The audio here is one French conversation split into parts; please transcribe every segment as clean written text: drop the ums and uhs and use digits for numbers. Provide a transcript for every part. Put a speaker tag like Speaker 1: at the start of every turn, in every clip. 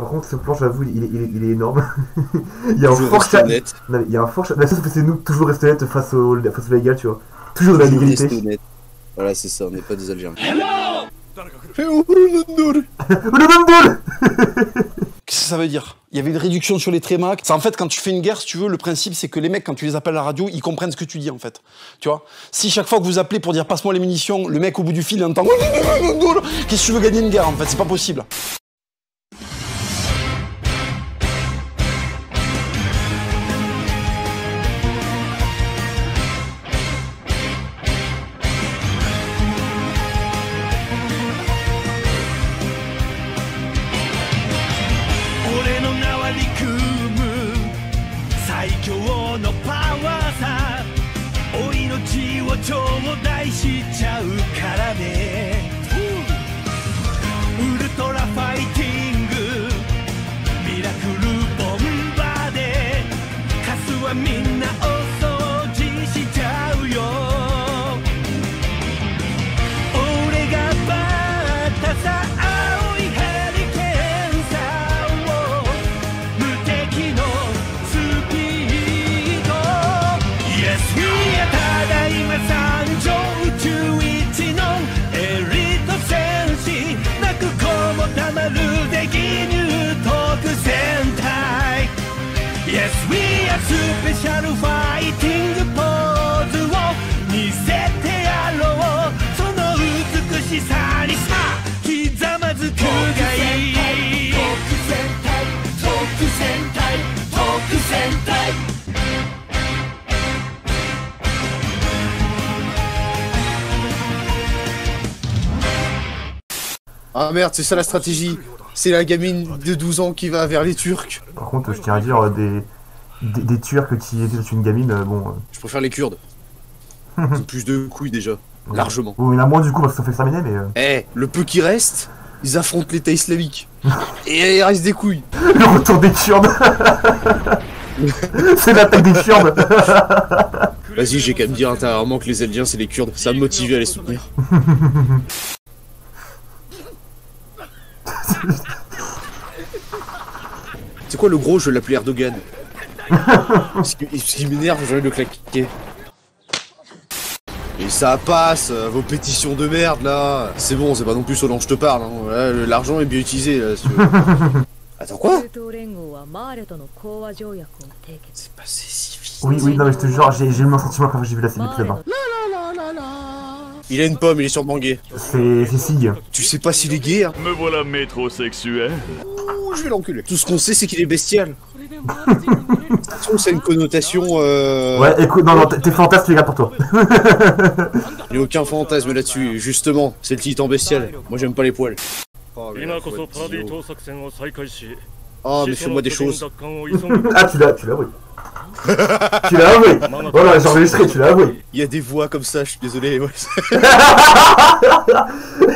Speaker 1: Par contre, ce plan, j'avoue, il est énorme. Il y a un
Speaker 2: Toujours
Speaker 1: fort
Speaker 2: rester
Speaker 1: chat.
Speaker 2: honnête.
Speaker 1: Non, mais il y a un fort chat. Mais sauf que c'est nous toujours rester honnête face au légal, tu vois. Toujours de la
Speaker 2: Toujours
Speaker 1: légalité.
Speaker 2: rester honnête. Voilà, c'est ça, on n'est pas des Algériens.
Speaker 3: Qu'est-ce que ça veut dire? Il y avait une réduction sur les trémacs. En fait, quand tu fais une guerre, si tu veux, le principe, c'est que les mecs, quand tu les appelles à la radio, ils comprennent ce que tu dis, en fait. Tu vois? Si chaque fois que vous appelez pour dire passe-moi les munitions, le mec au bout du fil, il entend qu'est-ce que tu veux gagner une guerre, en fait? C'est pas possible.
Speaker 4: Yes, we are スペシャルファイティングポーズを見せてやろうその美しさにさひざまずくがいい特戦隊特戦隊特戦隊
Speaker 2: Ah merde, c'est ça la stratégie. C'est la gamine de 12 ans qui va vers les Turcs.
Speaker 1: Par contre, je tiens à dire, des Turcs qui étaient une gamine, bon...
Speaker 2: Je préfère les Kurdes. Ils ont plus de couilles déjà. Largement.
Speaker 1: Bon, il y en a moins du coup parce qu'ils sont fait exterminer, mais...
Speaker 2: Eh, le peu qui reste, ils affrontent l'État islamique. Et il reste des couilles.
Speaker 1: Le retour des Kurdes. C'est l'attaque des Kurdes.
Speaker 2: Vas-y, j'ai qu'à me dire intérieurement que les Algériens c'est les Kurdes. Ça va me motiver à les soutenir. C'est quoi le gros, je vais l'appeler Erdogan. Ce qui m'énerve, j'ai envie de le claquer. Et ça passe, vos pétitions de merde là. C'est bon, c'est pas non plus ce dont je te parle. Hein. L'argent est bien utilisé là. Si tu veux. Attends quoi? C'est passé si vite.
Speaker 1: Oui, non mais je te jure, j'ai eu le même sentiment quand j'ai vu l'épisode 1.
Speaker 2: Il a une pomme, il est sûrement gay.
Speaker 1: C'est Sig.
Speaker 2: Tu sais pas s'il est gay hein?
Speaker 5: Me voilà métrosexuel.
Speaker 2: Ouh, je vais l'enculer. Tout ce qu'on sait c'est qu'il est bestial. C'est une connotation
Speaker 1: Ouais, écoute, non, t'es fantasme, les gars, pour toi.
Speaker 2: Il n'y a aucun fantasme là-dessus, justement, c'est le titan bestial. Moi j'aime pas les poils. Oh mais fais-moi des choses.
Speaker 1: Ah, tu l'as avoué. Tu l'as avoué. Voilà, j'ai enregistré, tu l'as avoué.
Speaker 2: Il y a des voix comme ça, je suis désolé. Ouais.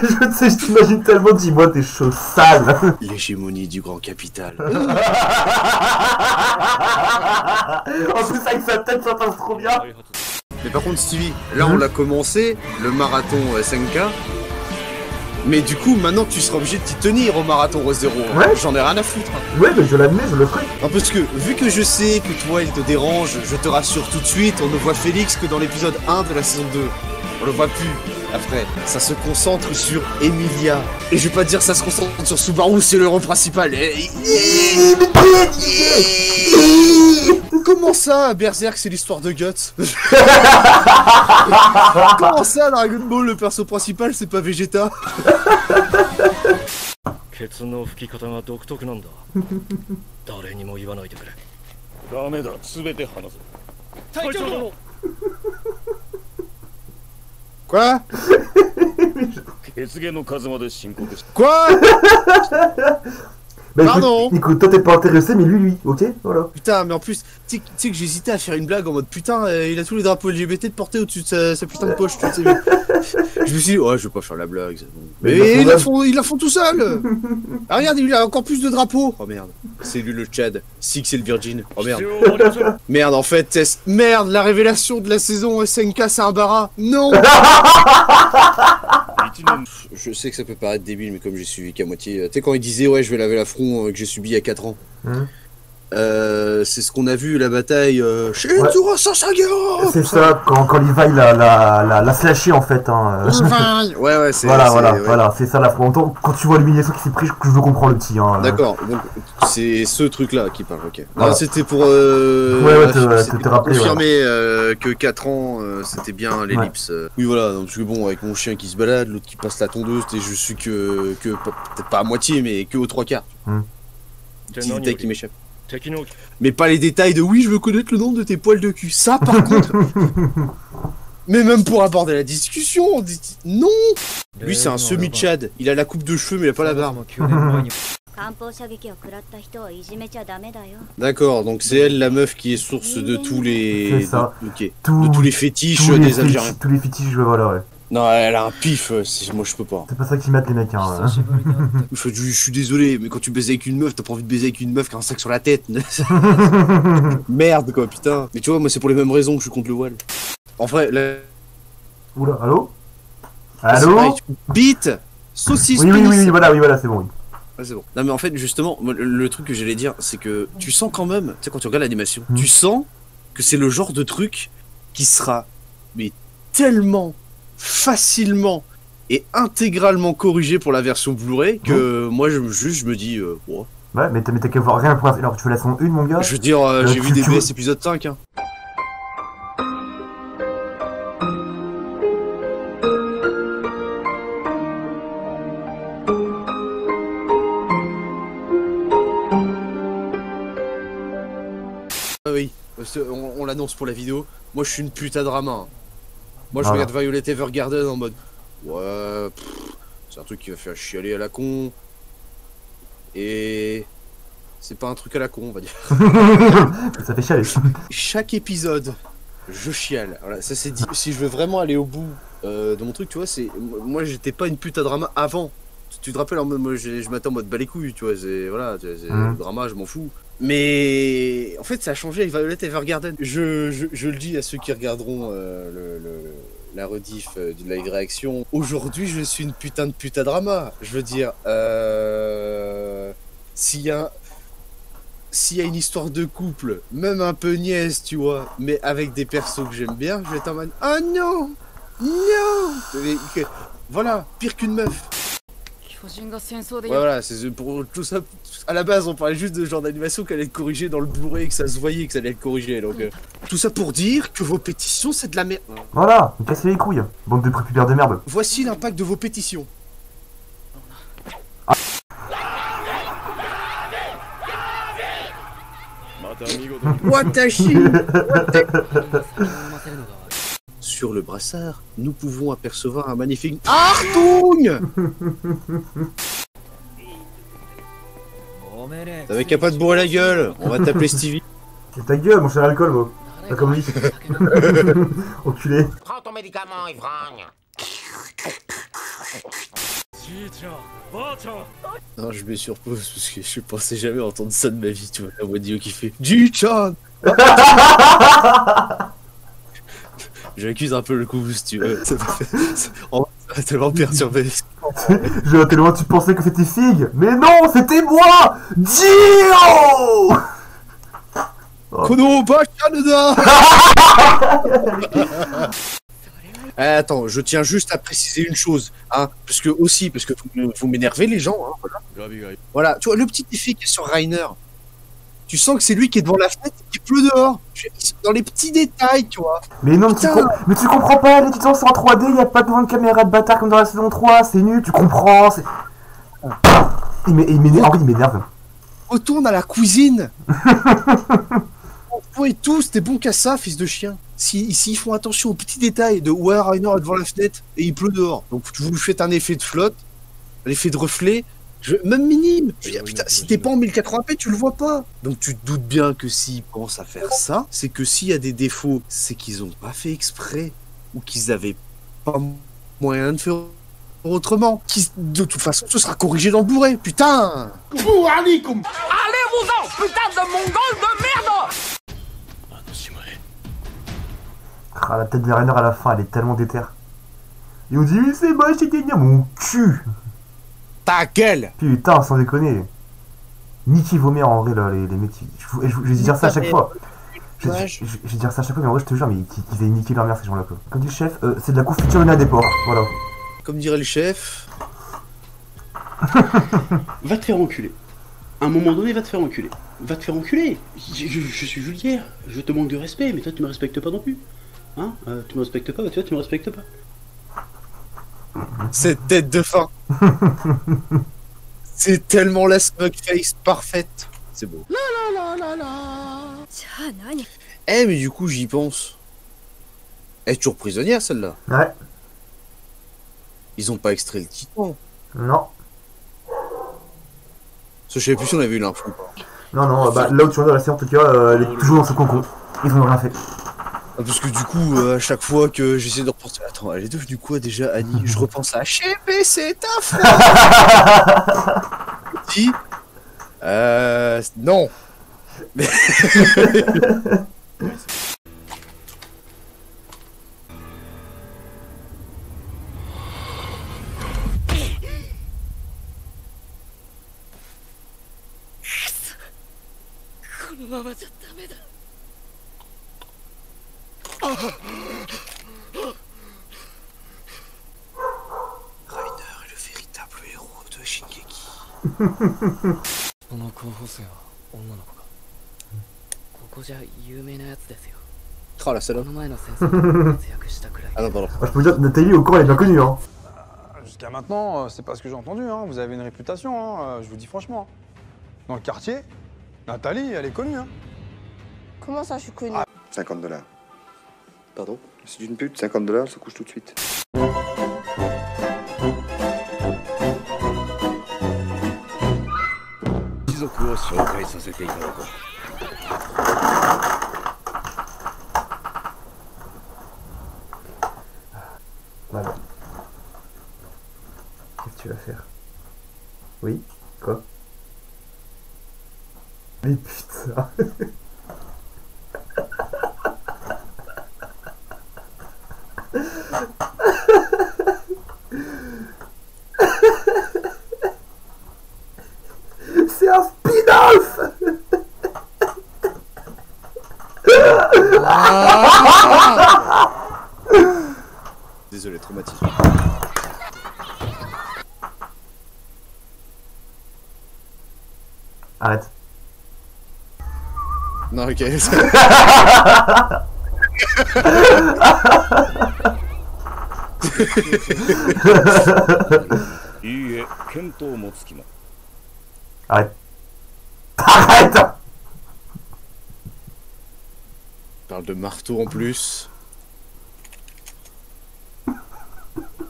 Speaker 1: Je sais, je t'imagine tellement, dis-moi des choses sales.
Speaker 2: L'hégémonie du grand capital.
Speaker 1: En plus, avec sa tête, ça passe trop bien.
Speaker 2: Mais par contre Stevie, là on l'a commencé, le marathon 5K. Mais du coup, maintenant tu seras obligé de t'y tenir au marathon Rose Zero.
Speaker 1: Ouais.
Speaker 2: J'en ai rien à foutre.
Speaker 1: Ouais, mais je l'admets, je le ferai.
Speaker 2: Non, parce que vu que je sais que toi il te dérange, je te rassure tout de suite, on ne voit Félix que dans l'épisode 1 de la saison 2. On le voit plus. Après, ça se concentre sur Emilia. Et je vais pas dire ça se concentre sur Subaru, c'est le rôle principal. Comment ça, Berserk, c'est l'histoire de Guts? Comment ça, Dragon Ball, le perso principal, c'est pas Vegeta? Quoi? Quoi?
Speaker 1: Bah
Speaker 2: pardon.
Speaker 1: écoute, toi t'es pas intéressé, mais lui, ok? Voilà.
Speaker 2: Putain, mais en plus, tu sais que j'hésitais à faire une blague en mode putain, il a tous les drapeaux LGBT de porter au-dessus de sa putain de poche, tu sais. Je me suis dit, ouais, je vais pas faire la blague. Mais ils la font tout seul. Ah, regarde, il a encore plus de drapeaux. Oh merde, c'est lui le Tchad, Six c'est le Virgin. Oh merde. Merde, en fait, merde, la révélation de la saison SNK c'est un bara. Non. Je sais que ça peut paraître débile, mais comme j'ai suivi qu'à moitié. Tu sais, quand il disait, ouais, je vais laver l'affront que j'ai subi il y a 4 ans. C'est ce qu'on a vu, la bataille Shenzura Sasageo.
Speaker 1: C'est ça, quand Levi l'a slashé en fait. Hein.
Speaker 2: Ouais, c'est
Speaker 1: voilà, c'est ça l'affront. Quand tu vois l'humiliation qui s'est pris, je le comprends le petit. Hein.
Speaker 2: D'accord, donc c'est ce truc-là qui parle, ok.
Speaker 1: Voilà.
Speaker 2: Non, c'était pour
Speaker 1: te rappeler,
Speaker 2: confirmer que 4 ans, c'était bien l'ellipse. Oui, voilà, donc parce que bon, avec mon chien qui se balade, l'autre qui passe la tondeuse, je suis que peut-être pas à moitié, mais que aux 3/4. Petit détail qui m'échappe. Mais pas les détails de oui, je veux connaître le nom de tes poils de cul. Ça, par contre. Mais même pour aborder la discussion, on dit non. Lui, c'est un semi-Tchad. Il a la coupe de cheveux, mais il a pas la barbe. D'accord, donc c'est elle la meuf qui est source de tous les.
Speaker 1: C'est ça.
Speaker 2: De tous les fétiches des Algériens.
Speaker 1: Tous les fétiches, voilà, ouais.
Speaker 2: Non, elle a un pif, moi je peux pas.
Speaker 1: C'est pas ça qu'ils mettent les mecs, hein.
Speaker 2: Je suis désolé, mais quand tu baises avec une meuf, t'as pas envie de baiser avec une meuf qui a un sac sur la tête. Merde quoi, putain. Mais tu vois, moi c'est pour les mêmes raisons que je suis contre le voile. En vrai, là.
Speaker 1: Oula, allô? Allô?
Speaker 2: Bite! Saucisse!
Speaker 1: Oui, voilà, c'est bon. Oui.
Speaker 2: Ouais, c'est bon. Non mais en fait, justement, le truc que j'allais dire, c'est que tu sens quand même, tu sais, quand tu regardes l'animation, tu sens que c'est le genre de truc qui sera, mais tellement facilement et intégralement corrigé pour la version Blu-ray que moi je me dis wow.
Speaker 1: Ouais, mais t'as qu'à voir rien pour l'instant. Alors tu veux la saison 1, mon gars?
Speaker 2: Je veux dire, j'ai vu DBS épisode 5 hein. Ah oui, on l'annonce pour la vidéo. Moi je suis une putain de drama hein. Moi je regarde Violet Evergarden en mode ouais, c'est un truc qui va faire chialer à la con. Et c'est pas un truc à la con, on va dire.
Speaker 1: Ça fait chialer.
Speaker 2: Chaque épisode, je chiale. Voilà, ça c'est dit. Si je veux vraiment aller au bout de mon truc, tu vois, c'est moi j'étais pas une pute à drama avant. Tu te rappelles en mode moi je m'attends en mode bas les couilles, tu vois, c'est voilà, le drama, je m'en fous. Mais en fait ça a changé avec Violet Evergarden. Je le dis à ceux qui regarderont la rediff d'une live réaction. Aujourd'hui je suis une putain de putain drama. Je veux dire, s'il y a une histoire de couple, même un peu niaise, tu vois, mais avec des persos que j'aime bien, je vais être en mode oh non, non. Voilà, pire qu'une meuf. Ouais, voilà, c'est pour tout ça. À la base, on parlait juste de genre d'animation qui allait être corrigée dans le Blu-ray, que ça se voyait que ça allait être corrigé. Donc, tout ça pour dire que vos pétitions, c'est de la merde.
Speaker 1: Voilà, vous cassez les couilles, bande de prépubères de merde.
Speaker 2: Voici l'impact de vos pétitions. Watashi. Sur le brassard, nous pouvons apercevoir un magnifique Artung. T'avais qu'à pas te bourrer la gueule, on va t'appeler Stevie.
Speaker 1: C'est ta gueule, mon cher alcool, moi. Pas comme lui. Enculé.
Speaker 6: Prends ton médicament, ivrogne.
Speaker 2: Non, je me surpose parce que je pensais jamais entendre ça de ma vie, tu vois, la voix d'Io qui fait Ji-chan. J'accuse un peu le coup, si tu veux. Ça m'a tellement perturbé.
Speaker 1: Tellement tu pensais que c'était Fig, mais non, c'était moi, Dio.
Speaker 2: Kono Bachanada. Attends, je tiens juste à préciser une chose, hein, parce que vous m'énervez les gens, hein, voilà. Voilà, tu vois, le petit effet qui est sur Rainer, tu sens que c'est lui qui est devant la fenêtre et qui pleut dehors. Dans les petits détails, tu vois.
Speaker 1: Mais non, mais tu comprends pas, les Titans sont en 3D, y a pas besoin de caméra de bâtard comme dans la saison 3, c'est nul, tu comprends, c'est... Il m'énerve.
Speaker 2: Retourne à la cuisine. Et tout, c'était bon qu'à ça, fils de chien. S'ils font attention aux petits détails de ouais, Rainer est devant la fenêtre et il pleut dehors. Donc vous lui faites un effet de flotte, un effet de reflet, même minime. Je veux dire, putain, si t'es pas en 1080p, tu le vois pas. Donc tu te doutes bien que s'ils pensent à faire ça, c'est que s'il y a des défauts, c'est qu'ils ont pas fait exprès ou qu'ils avaient pas moyen de faire autrement. De toute façon, ce sera corrigé dans le Blu-ray, putain.
Speaker 6: Allez-vous-en, putain de mongol de merde.
Speaker 1: Ah, la tête de Rainer à la fin, elle est tellement déterre. Ils ont dit, oui, c'est moche, c'est génial, mon cul.
Speaker 2: Ta gueule.
Speaker 1: Putain, sans déconner. Niquez vos mères en vrai, là, les mecs. Je vais dire ça à chaque fois. Je vais dire ça à chaque fois, mais en vrai, je te jure, mais ils avaient niqué leur mère, ces gens-là, quoi. Comme dit le chef, c'est de la confiture à des porcs, voilà.
Speaker 2: Comme dirait le chef.
Speaker 7: Va te faire enculer. À un moment donné, va te faire enculer. Va te faire enculer. Je suis vulgaire. Je te manque de respect, mais toi, tu me respectes pas non plus. Hein tu me respectes pas, bah tu vois, tu me respectes pas.
Speaker 2: Cette tête de fin. C'est tellement la smug face parfaite. C'est beau. Eh, mais du coup, j'y pense. Elle est toujours prisonnière, celle-là.
Speaker 1: Ouais.
Speaker 2: Ils ont pas extrait le titan.
Speaker 1: Non.
Speaker 2: Je sais plus si on avait eu l'info.
Speaker 1: Non, bah là où tu vois dans la série, en tout cas, elle est toujours dans ce cocon. Ils ont rien fait.
Speaker 2: Parce que du coup, à chaque fois que j'essaie de repenser... Attends, elle est devenue quoi déjà, Annie? Je repense à HB, c'est affreux. Dis... Non. Mais... Rainer est le véritable héros de Shingeki. Oh la salope. Ah non, pardon.
Speaker 1: Je peux vous dire, Nathalie, au cours, elle est bien connue, hein.
Speaker 8: Jusqu'à maintenant, c'est pas ce que j'ai entendu, hein. Vous avez une réputation, hein. Je vous dis franchement. Dans le quartier, Nathalie, elle est connue, hein.
Speaker 9: Comment ça, je suis connue?
Speaker 10: 50 $.
Speaker 7: Pardon?
Speaker 10: C'est une pute, 50 $, ça couche tout de suite.
Speaker 1: Voilà. Qu'est-ce que tu vas faire? Oui? Quoi? Mais putain. C'est un spin-off.
Speaker 2: Désolé, traumatisme.
Speaker 1: Arrête.
Speaker 2: Non, ok.
Speaker 1: Arrête. Arrête.
Speaker 2: Parle de marteau en plus.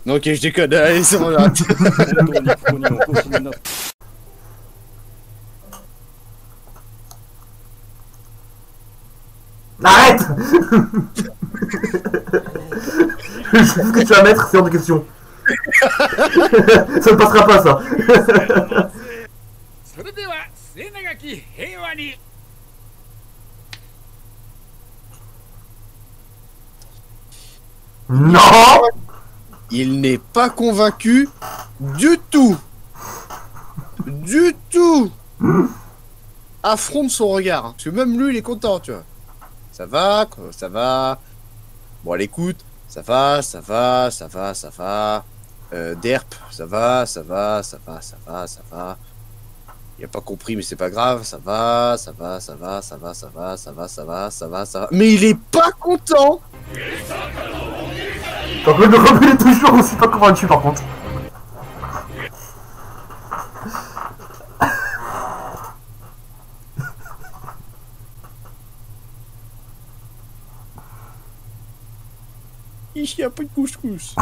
Speaker 2: Non, ok, je déconne. Allez, c'est bon, arrête.
Speaker 1: Arrête. Je sais ce que tu vas mettre, c'est hors de question. Ça ne passera pas, ça. Non.
Speaker 2: Il n'est pas convaincu du tout. Du tout. Affronte son regard. Hein. Parce que même lui, il est content, tu vois. Ça va, ça va. Bon, à l'écoute, ça va, ça va, ça va, ça va. Derp, ça va, ça va, ça va, ça va, ça va. Il a pas compris, mais c'est pas grave. Ça va, ça va, ça va, ça va, ça va, ça va, ça va, ça va, ça va. Mais il est pas content.
Speaker 1: Par contre, le rebelle est toujours aussi pas convaincu, par contre.
Speaker 2: Il y a pas de couscous.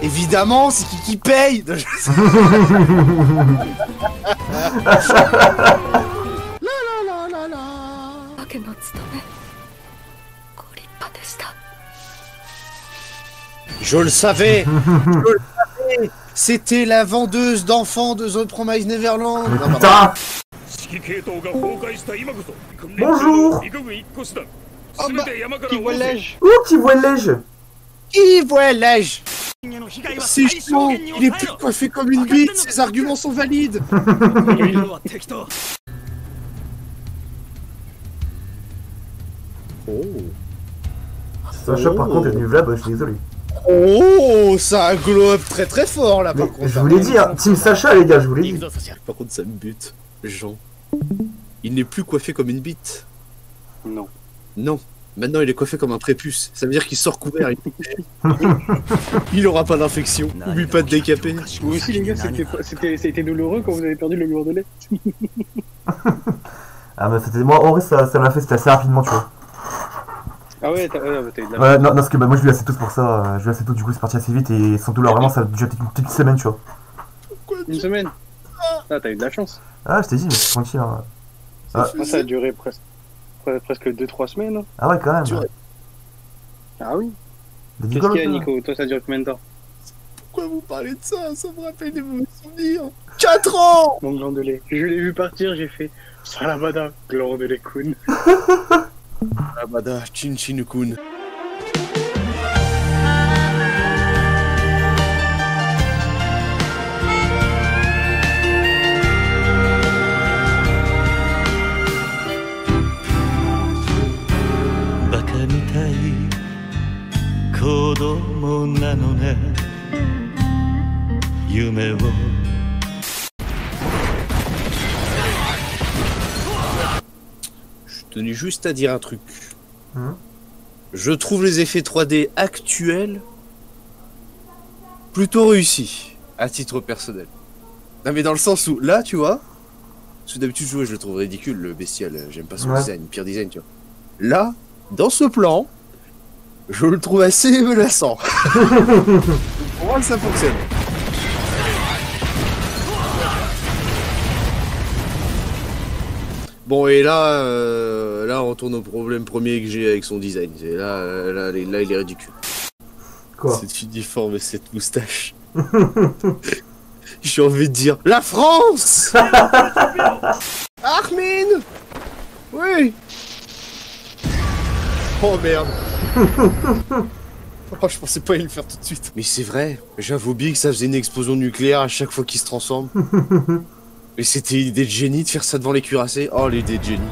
Speaker 2: Évidemment, c'est qui paye. Je le savais. Je le savais. C'était la vendeuse d'enfants de The Promised Neverland.
Speaker 1: Mais putain. Bonjour.
Speaker 8: Oh bah, qui voit l'âge?
Speaker 1: Oh, qui voit l'âge?
Speaker 2: Qui voit l'âge? C'est chaud. Il est plus coiffé comme une bite. Ses arguments sont valides. Oh.
Speaker 1: Sacha, par contre, est devenu Vlad, je suis désolé.
Speaker 2: Oh, ça glow up très très fort là, par contre.
Speaker 1: Je vous l'ai dit, hein, Team Sacha, les gars, je vous l'ai dit.
Speaker 2: Par contre, ça me bute. Jean. Il n'est plus coiffé comme une bite.
Speaker 7: Non.
Speaker 2: Non. Maintenant, il est coiffé comme un prépuce. Ça veut dire qu'il sort couvert. Il aura pas d'infection. Oublie pas de décaper.
Speaker 8: Vous aussi, les gars, c'était douloureux quand vous avez perdu le gourdelet.
Speaker 1: Ah, mais c'était. Moi, en vrai, ça m'a fait, c'était assez rapidement, tu vois.
Speaker 8: Ah ouais, t'as eu de la...
Speaker 1: Ouais, non, parce que bah, moi, je lui ai assez tôt pour ça. Je lui ai assez tôt, du coup, c'est parti assez vite. Et sans douleur, vraiment, ça a déjà peut-être une petite semaine, tu vois.
Speaker 8: Une semaine? Ah, t'as eu de la chance.
Speaker 1: Ah, je t'ai dit, mais c'est tranquille. Hein.
Speaker 8: Ah, ça a duré presque 2-3 semaines. Hein.
Speaker 1: Ah ouais, quand même.
Speaker 8: Ah oui.
Speaker 1: Qu'est-ce
Speaker 8: qu'il y a, Nico? Toi, ça dure combien de temps?
Speaker 2: Pourquoi vous parlez de ça? Ça me rappelle des mauvais souvenirs. 4 ans.
Speaker 8: Mon glandelet. Je l'ai vu partir, j'ai fait Salamada, glandelet-kun.
Speaker 2: Salamada, Chin-Chin-kun. Je tenais juste à dire un truc. Je trouve les effets 3D actuels plutôt réussis, à titre personnel. Non mais dans le sens où, là tu vois, parce que d'habitude je le trouve ridicule le bestial, j'aime pas son design, pire design tu vois. Là, dans ce plan, je le trouve assez menaçant. Pour moi ça fonctionne. Bon et là, là on retourne au problème premier que j'ai avec son design. Là il est ridicule.
Speaker 1: Quoi?
Speaker 2: Cet uniforme et cette moustache. J'ai envie de dire la France. Armin. Oui. Oh merde. Oh, je pensais pas y le faire tout de suite. Mais c'est vrai, j'avoue bien que ça faisait une explosion nucléaire à chaque fois qu'il se transforme. Mais c'était une idée de génie de faire ça devant les cuirassés. Oh, l'idée de génie.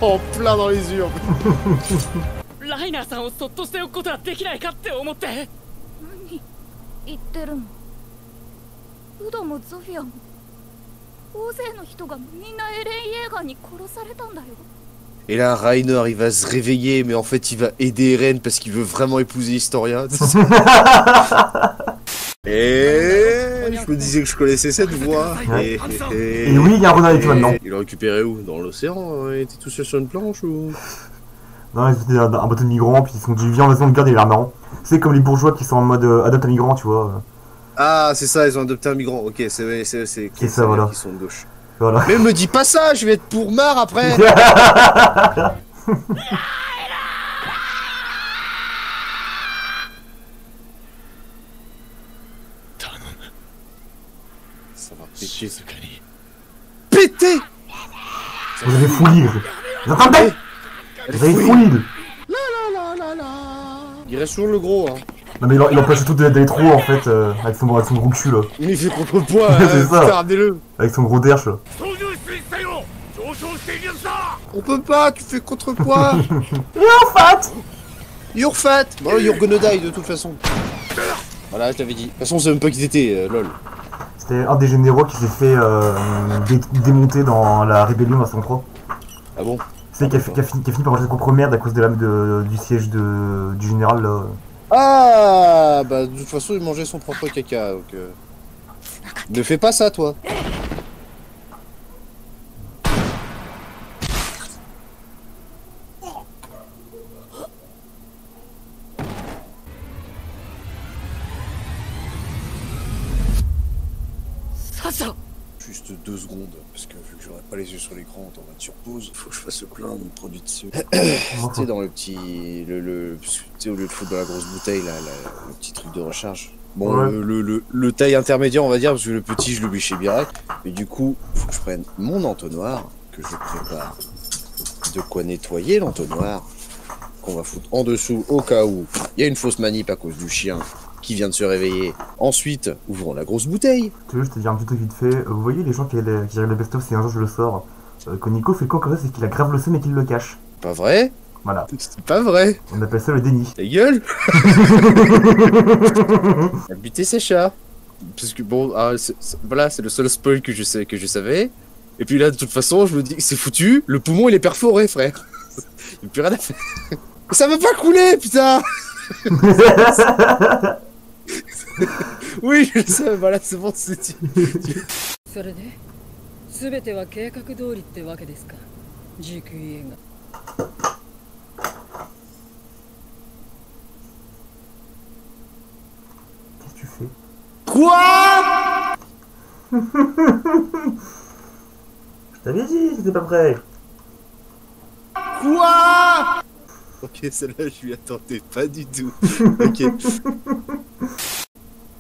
Speaker 2: Oh, plein dans les yeux.
Speaker 11: ライナーさんをそっとしておくことはできないかって思って。何言ってるの？ウドもゾフィアも大勢の人がみんなエレン・イェーガーに殺されたんだよ。
Speaker 2: Et là, Rainer, il va se réveiller, mais en fait, il va aider Eren parce qu'il veut vraiment épouser Historia. Et je me disais que je connaissais cette voix.
Speaker 1: Et oui, il y a un renard avec toi maintenant.
Speaker 2: Il l'a récupéré où? Dans l'océan? Il était tout seul sur une planche ou?
Speaker 1: Non, ils étaient un bateau de migrants, puis ils sont dit viens en maison de garde, il a l'air marrant. C'est comme les bourgeois qui sont en mode adopte un migrant, tu vois.
Speaker 2: Ah, c'est ça, ils ont adopté un migrant. Ok, c'est
Speaker 1: ça, voilà.
Speaker 2: Qui sont de gauche.
Speaker 1: Voilà.
Speaker 2: Mais me dis pas ça, je vais être pour marre après. Ça va péter ce cani. Péter.
Speaker 1: Vous avez fouillé. Vous entendez? Vous avez fouillé.
Speaker 2: Il reste toujours le gros, hein.
Speaker 1: Non mais il empêche tout d'aller trop en fait, avec son gros cul là.
Speaker 2: Mais il fait contrepoids,
Speaker 1: c'est ça.
Speaker 2: Ramenez-le.
Speaker 1: Avec son gros derche là.
Speaker 2: On peut pas, tu fais contrepoids.
Speaker 1: You're fat.
Speaker 2: You're fat. Bon, you're gonna die de toute façon. Voilà, je t'avais dit. De toute façon, on sait même pas qui t'étais, lol.
Speaker 1: C'était un des généraux qui s'est fait démonter dans la rébellion à 103.
Speaker 2: Ah bon?
Speaker 1: C'est qui a fini par manger contre merde à cause du siège du général là.
Speaker 2: Ah bah de toute façon il mangeait son propre caca donc ne fais pas ça toi.
Speaker 11: Sacha.
Speaker 2: juste 2 secondes, parce que vu que j'aurais pas les yeux sur l'écran, on va mettre sur pause. Faut que je fasse le plein de produits de ceux. Tu sais, dans le petit. Tu sais, au lieu de foutre dans la grosse bouteille, là, le petit truc de recharge. Bon,
Speaker 1: Ouais.
Speaker 2: le taille intermédiaire, on va dire, parce que le petit, je le mets chez Birac. Mais du coup, faut que je prenne mon entonnoir, que je prépare. De quoi nettoyer l'entonnoir, qu'on va foutre en dessous au cas où il y a une fausse manip à cause du chien qui vient de se réveiller. Ensuite, ouvrons la grosse bouteille.
Speaker 1: Tu veux, je te dis un petit truc vite fait. Vous voyez les gens qui regardent le best-of, si un jour je le sors. Quand Nico fait quoi comme ça, c'est qu'il a grave le seum et qu'il le cache.
Speaker 2: Pas vrai?
Speaker 1: Voilà.
Speaker 2: C'est pas vrai.
Speaker 1: On appelle ça le déni.
Speaker 2: Ta gueule. A buté ses chats. Parce que bon, voilà, c'est le seul spoil que je savais. Et puis là, de toute façon, je me dis, c'est foutu. Le poumon, il est perforé, frère. Il n'y a plus rien à faire. Ça veut pas couler, putain. Oui, je sais, voilà, c'est bon, c'est dit.
Speaker 12: それで全ては計画通りってわけですか GQE が
Speaker 1: Qu'est-ce que tu fais?
Speaker 2: Quoi?
Speaker 1: Je t'avais dit, c'était pas prêt.
Speaker 2: Quoi? Ok, celle-là, je lui attendais pas du tout. Ok.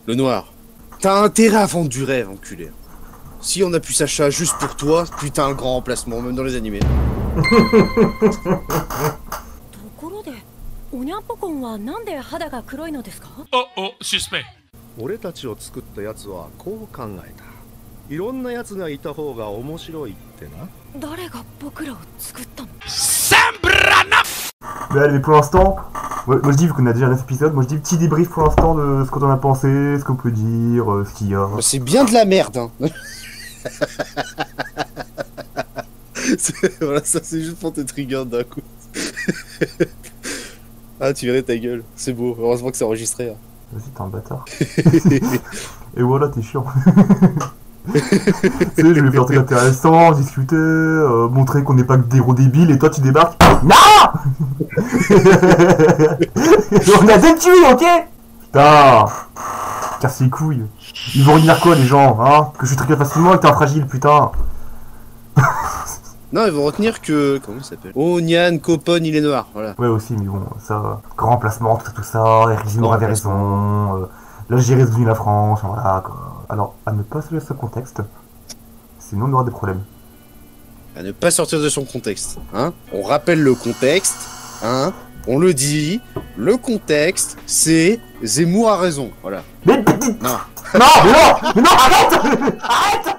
Speaker 2: Le noir. T'as intérêt à vendre du rêve, enculé. Si on a pu Sacha juste pour toi, putain, un grand remplacement, même dans les animés.
Speaker 11: ところでおにゃんぽこんはなんで肌が黒いのですか
Speaker 4: おシスペ
Speaker 13: 俺たちを作ったやつはこう考えた。いろんなやつがいた方が面白いってな。
Speaker 11: 誰が僕らを作ったの
Speaker 1: Mais allez, mais pour l'instant, moi je dis, vu qu'on a déjà 9 épisodes, moi je dis petit débrief pour l'instant de ce qu'on en a pensé, ce qu'on peut dire, ce qu'il y a.
Speaker 2: C'est bien de la merde, hein. Voilà, ça c'est juste pour te trigger d'un coup. Ah, tu verrais ta gueule, c'est beau, heureusement que c'est enregistré. Hein.
Speaker 1: Vas-y, t'es un bâtard. Et voilà, t'es chiant. Tu sais, je vais faire un truc intéressant, discuter, montrer qu'on n'est pas que des gros débiles, et toi tu débarques. Non. On a deux tués, ok. Putain, casse les couilles. Ils vont retenir quoi les gens, hein? Que je suis très facilement et que t'es un fragile, putain.
Speaker 2: Non, ils vont retenir que... Comment il s'appelle? Oh, Nyan, Copon, il est noir, voilà.
Speaker 1: Ouais, aussi, mais bon, ça... Grand placement, tout ça, Régine avait raison, l'Algérie est devenue la France, voilà, quoi. Alors, à ne pas se laisser ce contexte, sinon on aura des problèmes.
Speaker 2: À ne pas sortir de son contexte, hein? On rappelle le contexte, hein? On le dit, le contexte, c'est Zemmour a raison, voilà.
Speaker 1: Mais...
Speaker 2: Non.
Speaker 1: Non, mais non, arrête. Arrête.